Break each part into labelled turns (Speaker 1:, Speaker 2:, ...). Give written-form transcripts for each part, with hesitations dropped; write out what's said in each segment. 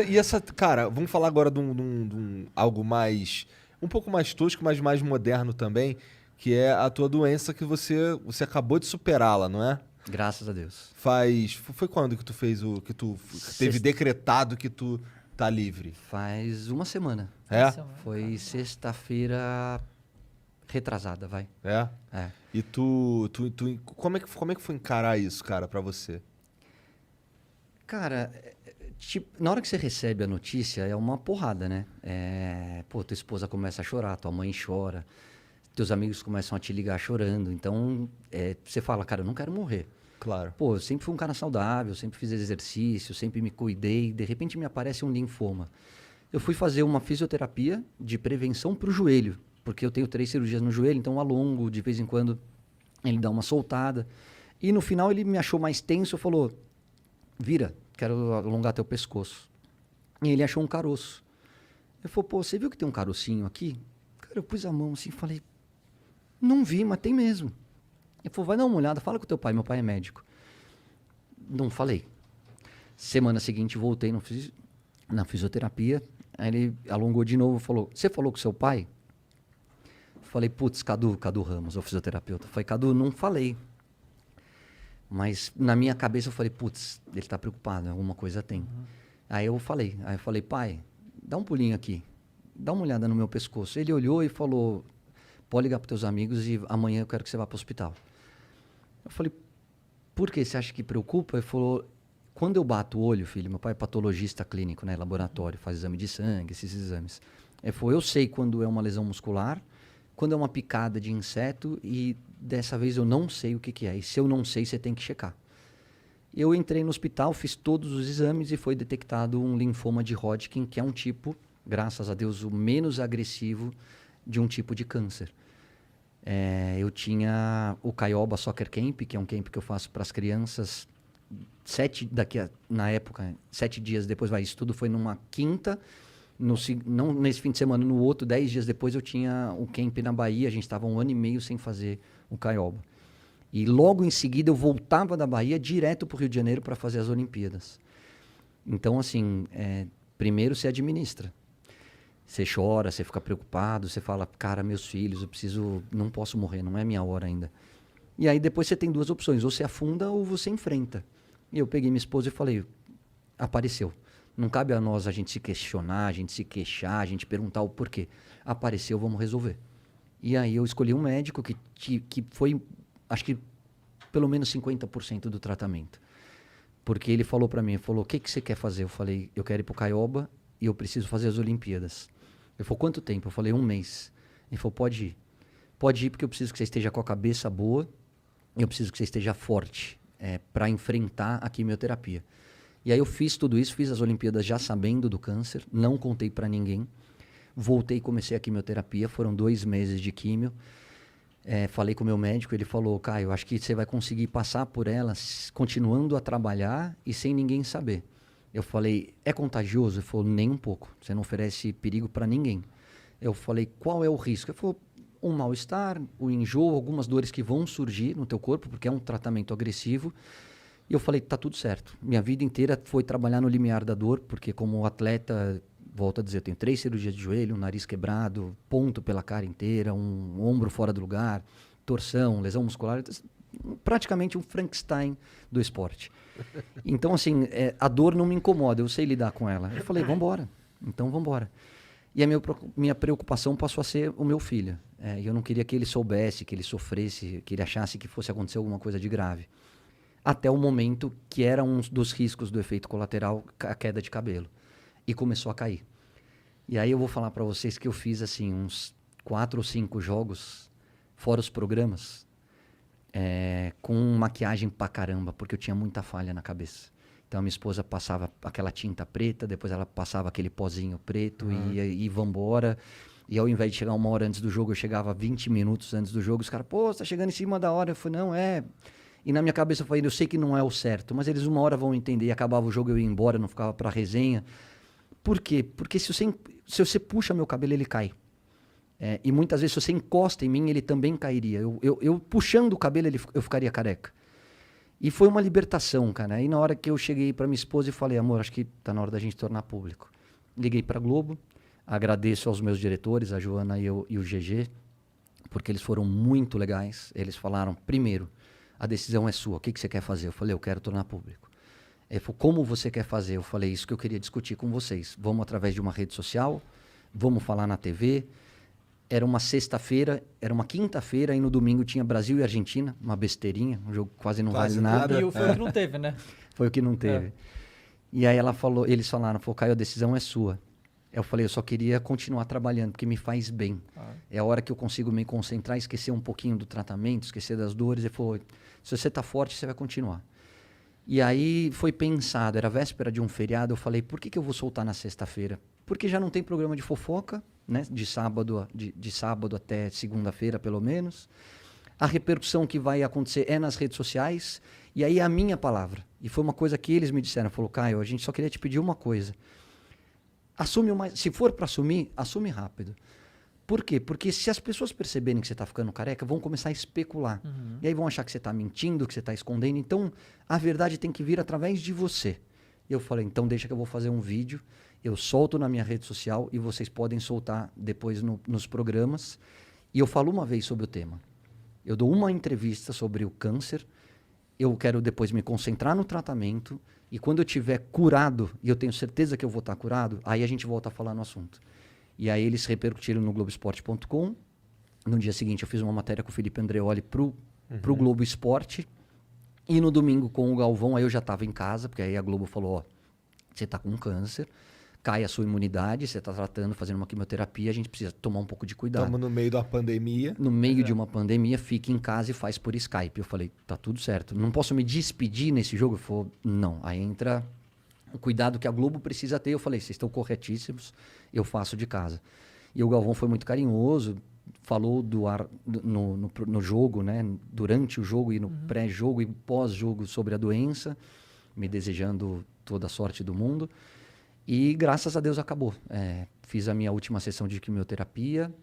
Speaker 1: E essa, cara, vamos falar agora algo mais, um pouco mais tosco, mas mais moderno também, que é a tua doença que você acabou de superá-la, não é?
Speaker 2: Graças a Deus.
Speaker 1: Foi quando que tu fez que tu teve decretado que tu tá livre?
Speaker 2: Faz uma semana.
Speaker 1: É?
Speaker 2: Foi sexta-feira retrasada, vai.
Speaker 1: É?
Speaker 2: É.
Speaker 1: E como é que foi encarar isso, cara, pra você?
Speaker 2: Cara, tipo, na hora que você recebe a notícia, é uma porrada, né? Pô, tua esposa começa a chorar, tua mãe chora, teus amigos começam a te ligar chorando. Então, você fala, cara, eu não quero morrer.
Speaker 1: Claro.
Speaker 2: Pô, eu sempre fui um cara saudável, sempre fiz exercício, sempre me cuidei. De repente me aparece um linfoma. Eu fui fazer uma fisioterapia de prevenção para o joelho, porque eu tenho 3 cirurgias no joelho, então eu alongo, de vez em quando ele dá uma soltada. E no final ele me achou mais tenso e falou, vira, quero alongar teu pescoço. E ele achou um caroço. Eu falei, pô, você viu que tem um carocinho aqui? Cara, eu pus a mão assim e falei, não vi, mas tem mesmo. Ele falou, vai dar uma olhada, fala com teu pai, meu pai é médico. Não falei. Semana seguinte voltei na fisioterapia, aí ele alongou de novo e falou, você falou com seu pai? Falei, putz, Cadu Ramos, o fisioterapeuta. Falei, Cadu, não falei. Mas na minha cabeça eu falei, putz, ele tá preocupado, alguma coisa tem. Uhum. Aí eu falei, pai, dá um pulinho aqui, dá uma olhada no meu pescoço. Ele olhou e falou, pode ligar pros teus amigos e amanhã eu quero que você vá pro hospital. Eu falei, por que você acha que preocupa? Ele falou, quando eu bato o olho, filho, meu pai é patologista clínico, né, laboratório, faz exame de sangue, esses exames. Ele falou, eu sei quando é uma lesão muscular, quando é uma picada de inseto e dessa vez eu não sei o que é. E se eu não sei, você tem que checar. Eu entrei no hospital, fiz todos os exames e foi detectado um linfoma de Hodgkin, que é um tipo, graças a Deus, o menos agressivo de um tipo de câncer. Eu tinha o Caioba Soccer Camp, que é um camp que eu faço para as crianças. 7 dias depois, isso tudo foi numa quinta. Não nesse fim de semana, no outro, 10 dias depois, eu tinha o camp na Bahia. A gente estava 1 ano e meio sem fazer o Caioba. E logo em seguida eu voltava da Bahia direto para o Rio de Janeiro para fazer as Olimpíadas. Então, assim, primeiro você administra. Você chora, você fica preocupado, você fala, cara, meus filhos, não posso morrer, não é minha hora ainda. E aí depois você tem 2 opções, ou você afunda ou você enfrenta. E eu peguei minha esposa e falei, apareceu. Não cabe a nós a gente se questionar, a gente se queixar, a gente perguntar o porquê. Apareceu, vamos resolver. E aí eu escolhi um médico que foi, acho que, pelo menos 50% do tratamento. Porque ele falou para mim, o que você quer fazer? Eu falei, eu quero ir pro Caioba e eu preciso fazer as Olimpíadas. Ele falou, quanto tempo? Eu falei, 1 mês. Ele falou, pode ir. Pode ir porque eu preciso que você esteja com a cabeça boa, eu preciso que você esteja forte para enfrentar a quimioterapia. E aí eu fiz tudo isso, fiz as Olimpíadas já sabendo do câncer, não contei para ninguém. Voltei e comecei a quimioterapia, foram 2 meses de químio. Falei com o meu médico, ele falou, Caio, acho que você vai conseguir passar por ela continuando a trabalhar e sem ninguém saber. Eu falei, é contagioso? Ele falou, nem um pouco, você não oferece perigo para ninguém. Eu falei, qual é o risco? Ele falou, um mal-estar, o enjoo, algumas dores que vão surgir no teu corpo, porque é um tratamento agressivo. E eu falei, tá tudo certo. Minha vida inteira foi trabalhar no limiar da dor, porque como atleta, volto a dizer, eu tenho 3 cirurgias de joelho, um nariz quebrado, ponto pela cara inteira, um ombro fora do lugar, torção, lesão muscular, praticamente um Frankenstein do esporte. Então, assim, a dor não me incomoda, eu sei lidar com ela. Eu falei, vambora, então vambora. E a minha preocupação passou a ser o meu filho. Eu não queria que ele soubesse, que ele sofresse, que ele achasse que fosse acontecer alguma coisa de grave. Até o momento que era um dos riscos do efeito colateral, a queda de cabelo. E começou a cair. E aí eu vou falar para vocês que eu fiz assim uns 4 ou 5 jogos, fora os programas, com maquiagem pra caramba, porque eu tinha muita falha na cabeça. Então a minha esposa passava aquela tinta preta, depois ela passava aquele pozinho preto e vambora. E ao invés de chegar 1 hora antes do jogo, eu chegava 20 minutos antes do jogo. Os caras, pô, você tá chegando em cima da hora. Eu falei, não, E na minha cabeça eu falei, eu sei que não é o certo, mas eles 1 hora vão entender. E acabava o jogo, eu ia embora, não ficava pra resenha. Por quê? Porque se você puxa meu cabelo, ele cai. E muitas vezes, se você encosta em mim, ele também cairia. Eu puxando o cabelo, eu ficaria careca. E foi uma libertação, cara. Aí na hora que eu cheguei para minha esposa e falei, amor, acho que tá na hora da gente tornar público. Liguei para Globo, agradeço aos meus diretores, a Joana e o GG, porque eles foram muito legais. Eles falaram, primeiro, a decisão é sua, o que você quer fazer? Eu falei, eu quero tornar público. Ele falou, como você quer fazer? Eu falei, isso que eu queria discutir com vocês. Vamos através de uma rede social, vamos falar na TV. Era uma sexta-feira, era uma quinta-feira, e no domingo tinha Brasil e Argentina, uma besteirinha, um jogo quase não
Speaker 1: Quase
Speaker 2: vale nada.
Speaker 3: E foi o que não teve, né?
Speaker 2: Foi o que não teve. E aí eles falaram, Caio, a decisão é sua. Eu falei, eu só queria continuar trabalhando, porque me faz bem. É a hora que eu consigo me concentrar, esquecer um pouquinho do tratamento, esquecer das dores. Ele falou, se você tá forte, você vai continuar. E aí foi pensado, era véspera de um feriado, eu falei, por que eu vou soltar na sexta-feira? Porque já não tem programa de fofoca, né? De sábado até segunda-feira, pelo menos. A repercussão que vai acontecer é nas redes sociais. E aí é a minha palavra. E foi uma coisa que eles me disseram. Falou, Caio, a gente só queria te pedir uma coisa. Assume o mais... Se for para assumir, assume rápido. Por quê? Porque se as pessoas perceberem que você está ficando careca, vão começar a especular. E aí vão achar que você está mentindo, que você está escondendo. Então, a verdade tem que vir através de você. Eu falei, então deixa que eu vou fazer um vídeo. Eu solto na minha rede social e vocês podem soltar depois nos programas. E eu falo uma vez sobre o tema. Eu dou uma entrevista sobre o câncer. Eu quero depois me concentrar no tratamento. E quando eu estiver curado, e eu tenho certeza que eu vou estar curado, aí a gente volta a falar no assunto. E aí eles repercutiram no Globoesporte.com. No dia seguinte eu fiz uma matéria com o Felipe Andreoli pro Globo Esporte. E no domingo com o Galvão, aí eu já estava em casa, porque aí a Globo falou, ó, você está com câncer, cai a sua imunidade, você está tratando, fazendo uma quimioterapia, a gente precisa tomar um pouco de cuidado.
Speaker 1: Estamos no meio da pandemia.
Speaker 2: No meio de uma pandemia, fique em casa e faz por Skype. Eu falei, tá tudo certo. Não posso me despedir nesse jogo? Ele falou, não. Aí entra o cuidado que a Globo precisa ter. Eu falei, vocês estão corretíssimos, eu faço de casa. E o Galvão foi muito carinhoso, falou no jogo, né? Durante o jogo e no pré-jogo e pós-jogo sobre a doença, me desejando toda a sorte do mundo. E graças a Deus acabou. Fiz a minha última sessão de quimioterapia,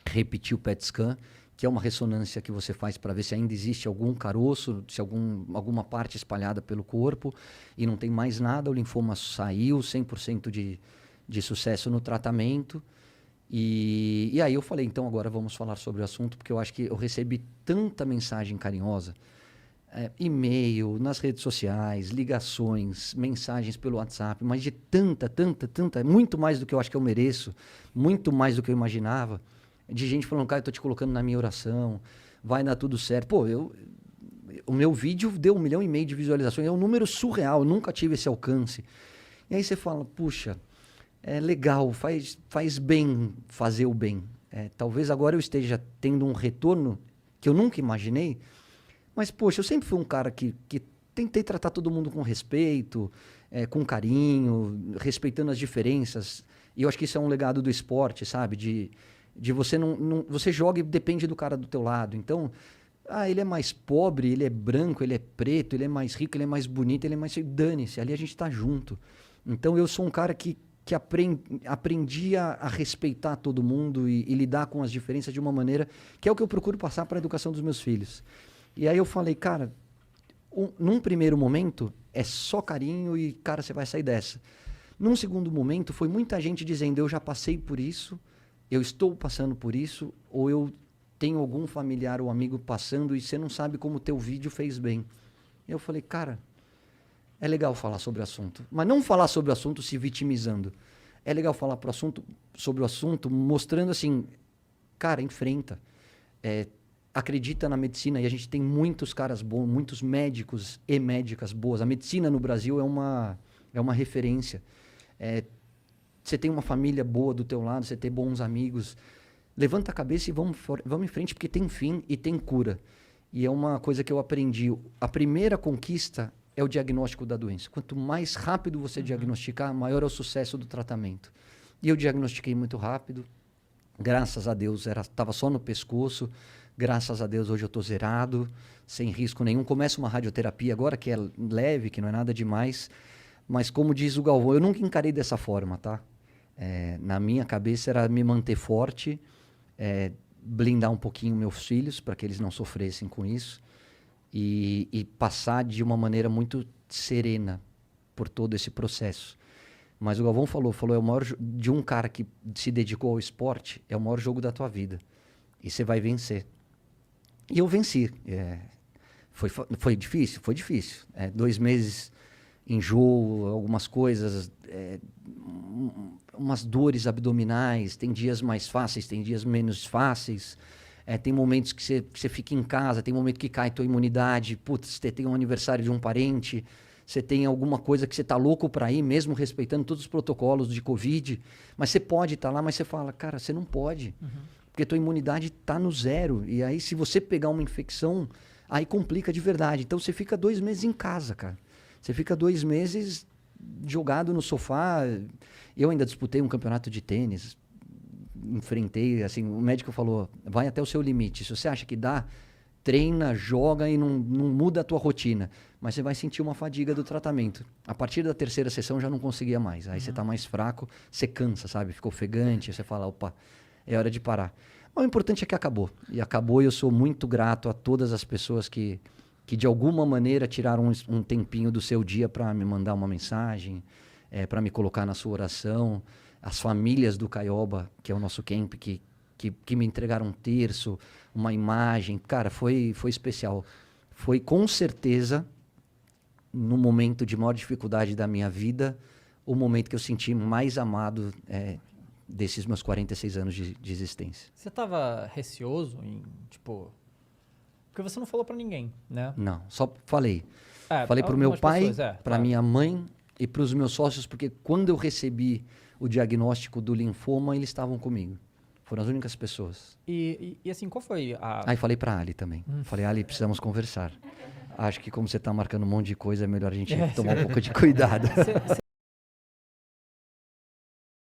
Speaker 2: repeti o PET scan, que é uma ressonância que você faz para ver se ainda existe algum caroço, se alguma parte espalhada pelo corpo, e não tem mais nada, o linfoma saiu, 100% de sucesso no tratamento. E aí eu falei, então agora vamos falar sobre o assunto, porque eu acho que eu recebi tanta mensagem carinhosa, e-mail, nas redes sociais, ligações, mensagens pelo WhatsApp, mas de tanta, muito mais do que eu acho que eu mereço, muito mais do que eu imaginava, de gente falando, cara, eu tô te colocando na minha oração, vai dar tudo certo. Pô, o meu vídeo deu 1,5 milhão de visualizações, é um número surreal, eu nunca tive esse alcance. E aí você fala, puxa, é legal, faz bem fazer o bem. Talvez agora eu esteja tendo um retorno que eu nunca imaginei, mas, poxa, eu sempre fui um cara que tentei tratar todo mundo com respeito, com carinho, respeitando as diferenças. E eu acho que isso é um legado do esporte, sabe? De você você joga e depende do cara do teu lado. Então, ele é mais pobre, ele é branco, ele é preto, ele é mais rico, ele é mais bonito, ele é mais... Dane-se, ali a gente tá junto. Então, eu sou um cara que aprendi a respeitar todo mundo e lidar com as diferenças de uma maneira que é o que eu procuro passar para a educação dos meus filhos. E aí eu falei, cara, num primeiro momento é só carinho e, cara, você vai sair dessa. Num segundo momento foi muita gente dizendo, eu já passei por isso, eu estou passando por isso, ou eu tenho algum familiar ou amigo passando e você não sabe como o teu vídeo fez bem. Eu falei, cara, é legal falar sobre o assunto, mas não falar sobre o assunto se vitimizando. É legal falar sobre o assunto mostrando assim, cara, enfrenta. Acredita na medicina, e a gente tem muitos caras bons, muitos médicos e médicas boas. A medicina no Brasil é uma referência. Você tem uma família boa do teu lado, você tem bons amigos. Levanta a cabeça e vamos em frente, porque tem fim e tem cura. E é uma coisa que eu aprendi. A primeira conquista é o diagnóstico da doença. Quanto mais rápido você diagnosticar, maior é o sucesso do tratamento. E eu diagnostiquei muito rápido. Graças a Deus, estava só no pescoço. Graças a Deus, hoje eu estou zerado, sem risco nenhum. Começa uma radioterapia agora, que é leve, que não é nada demais. Mas como diz o Galvão, eu nunca encarei dessa forma, tá? Na minha cabeça era me manter forte, blindar um pouquinho meus filhos, para que eles não sofressem com isso. e passar de uma maneira muito serena por todo esse processo. Mas o Galvão falou, é o maior de um cara que se dedicou ao esporte, é o maior jogo da tua vida. E você vai vencer. E eu venci. Foi difícil? Foi difícil. 2 meses enjoo, algumas coisas, umas dores abdominais, tem dias mais fáceis, tem dias menos fáceis. Tem momentos que você fica em casa, tem momento que cai tua imunidade, putz, você tem um aniversário de um parente, você tem alguma coisa que você tá louco para ir, mesmo respeitando todos os protocolos de Covid, mas você pode estar lá, mas você fala, cara, você não pode, porque tua imunidade tá no zero, e aí se você pegar uma infecção, aí complica de verdade. Então você fica 2 meses em casa, cara. Você fica 2 meses jogado no sofá. Eu ainda disputei um campeonato de tênis, enfrentei, assim, o médico falou, vai até o seu limite. Se você acha que dá, treina, joga e não muda a tua rotina. Mas você vai sentir uma fadiga do tratamento. A partir da 3ª sessão já não conseguia mais. Aí você tá mais fraco, você cansa, sabe? Fica ofegante, você fala, opa, é hora de parar. Mas o importante é que acabou. E acabou e eu sou muito grato a todas as pessoas que de alguma maneira tiraram um tempinho do seu dia para me mandar uma mensagem, para me colocar na sua oração. As famílias do Caioba, que é o nosso camp, que me entregaram um terço, uma imagem. Cara, foi especial. Foi com certeza, no momento de maior dificuldade da minha vida, o momento que eu senti mais amado desses meus 46 anos de existência.
Speaker 3: Você tava receoso em, tipo... Porque você não falou pra ninguém, né?
Speaker 2: Não, só falei. Falei pro meu pai, pra minha mãe e pros meus sócios, porque quando eu recebi o diagnóstico do linfoma, eles estavam comigo. Foram as únicas pessoas.
Speaker 3: E assim, qual foi a...
Speaker 2: Aí falei pra Ali também. Falei, Ali, precisamos conversar. Acho que como você tá marcando um monte de coisa, é melhor a gente tomar um pouco de cuidado.